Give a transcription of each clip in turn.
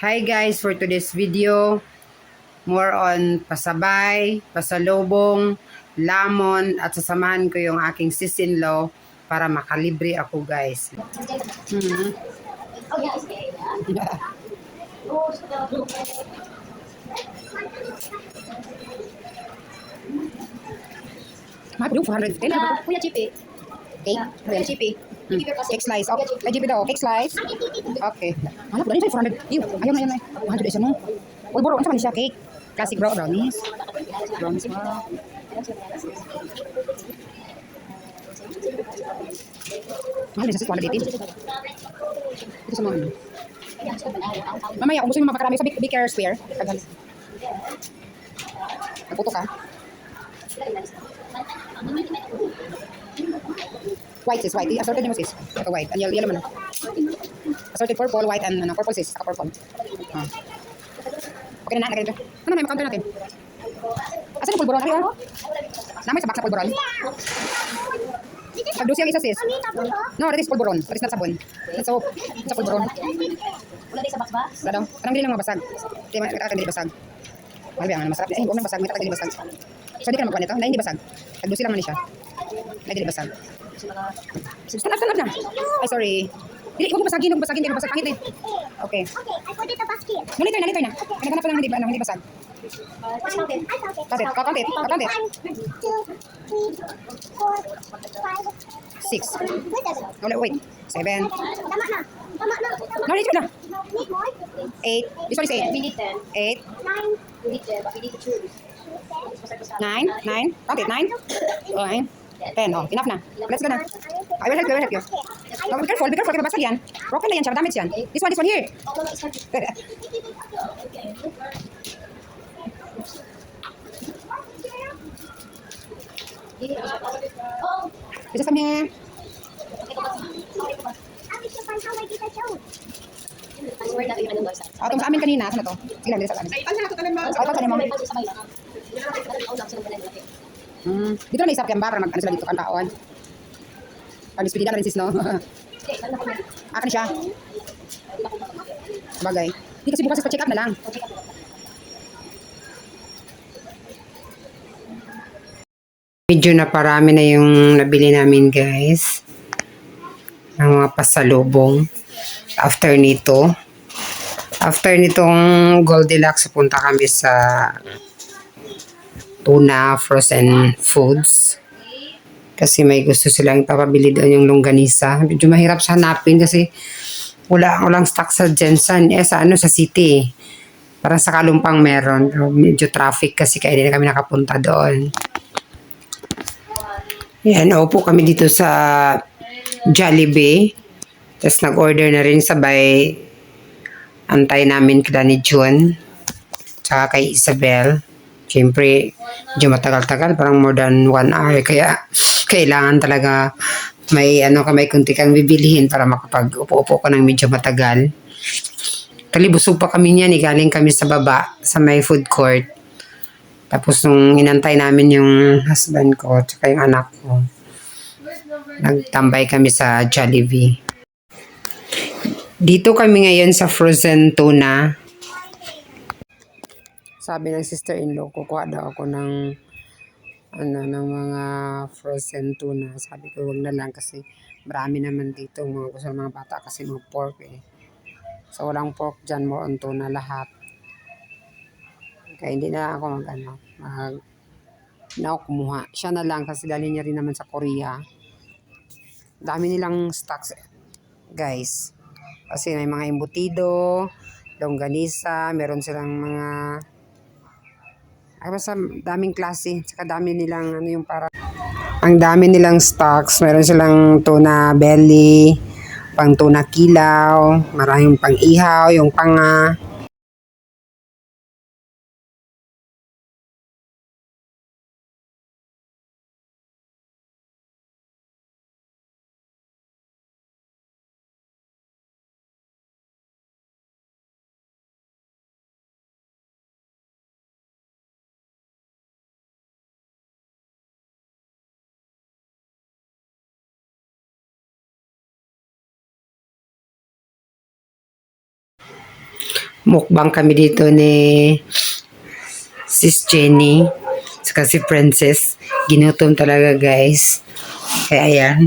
Hi guys, for today's video, more on pasabay, pasalubong, lamon, at sasamahan ko yung aking sis-in-law para makalibre ako guys. Mahal yung 400. Kuya Chippy. Cake? Kuya Chippy. Cake slice. Oh, ay, GP daw. Cake slice. Okay. Mahal po rin siya, 400. Ew, ayaw na. Mahal po rin siya, no? Pulburo, ano sa siya? Cake. Classic brownies. Brownies, wow. Mahal din siya, 280. Ito sa mga ano. Mamaya, kung gusto nyo mapakarami sa Baker Square, nagputo ka. White sis, white. Assorted mo sis. Ito white. Yellow man. Assorted purple, white, and purple sis. Saka purple. Ah. Okay na, nagay ito. Ano na yung counter natin? Asan yung pulburon? Ano yun? Namay sa box sa pulburon. Pagdusi ang isa sis. No, that is pulburon. That is not sabon. That's soap. It's a pulburon. Wala din sa box ba? Wala daw. Parang hindi lang mabasag. Hindi makakaganda di basag. Mahal ba yan? Masarap. Eh, huwag nang basag. May kakaganda di basag. So, hindi ka na magkuhan ito. Na hindi basag. Pagdusi lang man siya. Na hindi basag. Stand up na. Ay, sorry. Hindi, huwag mo basagin. Huwag mo basagin. Hindi mo basag. Pangit eh. Okay. Okay, I put it in the basket. No, later na. Ay, naghanap pa lang hindi basag. Count it. Count it. Count it. 6. No, wait. 7. Tama na. No, later na. Need more? 8. This one is 8. We need 10. 8. 9. We need 10, but we need to choose. 9. 9. Count it. 9. 9. 10. Oh, enough na. Let's go na. I will help you. No, be careful. Basag yan. Broken na yan siya. Damage yan. This one here. Oh, no, it's not. Oh, This is come here. I swear that even in the Oh, itong sa amin kanina. Ano to? Sige lang, sa amin. Oh, ito kanina mo. Dito na naisap kaya ba para mag-ano sila dito kantaon. Pag-speedy na rin sis, no? Akan siya. Bagay. Hindi kasi bukas pa-check up na lang. Medyo na parami na yung nabili namin guys. Ng mga pasalubong. After nitong Goldilocks, punta kami sa Tuna Frozen Foods. Kasi may gusto silang ipapabili doon yung longganisa. Medyo mahirap siya hanapin kasi walang stock sa Jensen. Sa city. Parang sa Kalumpang meron. Pero medyo traffic kasi kaya hindi na kami nakapunta doon. Yan, upo kami dito sa Jollibee. Tapos nag-order na rin sabay antay namin kila ni June. Tsaka kay Isabel. Siyempre, medyo matagal-tagal. Parang more than 1 hour. Kaya kailangan talaga may kunti kang bibilihin para makapag-upo-upo ka ng medyo matagal. Busog pa kami niyan. Galing kami sa baba sa may food court. Tapos nung inantay namin yung husband ko tsaka yung anak ko, nagtambay kami sa Jollibee. Dito kami ngayon sa frozen tuna. Sabi ng sister-in-law, kukuha daw ako ng mga frozen tuna. Sabi ko, wag na lang kasi marami naman dito mga gusto ng mga bata kasi mga pork eh. So walang pork dyan, more on tuna lahat. Kaya hindi na ako kumuha. Siya na lang kasi dali niya rin naman sa Korea. Dami nilang stocks guys. Kasi may mga embutido, longganisa, meron silang mga basta daming klase. Tsaka dami nilang ang dami nilang stocks. Meron silang tuna belly, pang tuna kilaw, maraming pang ihaw, yung panga. Mukbang kami dito ni Sis Jenny. Saka si Princess. Ginutom talaga guys. Kaya ayan.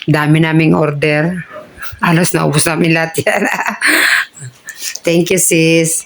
Dami naming order. Alos naubos namin lahat yan. Thank you sis.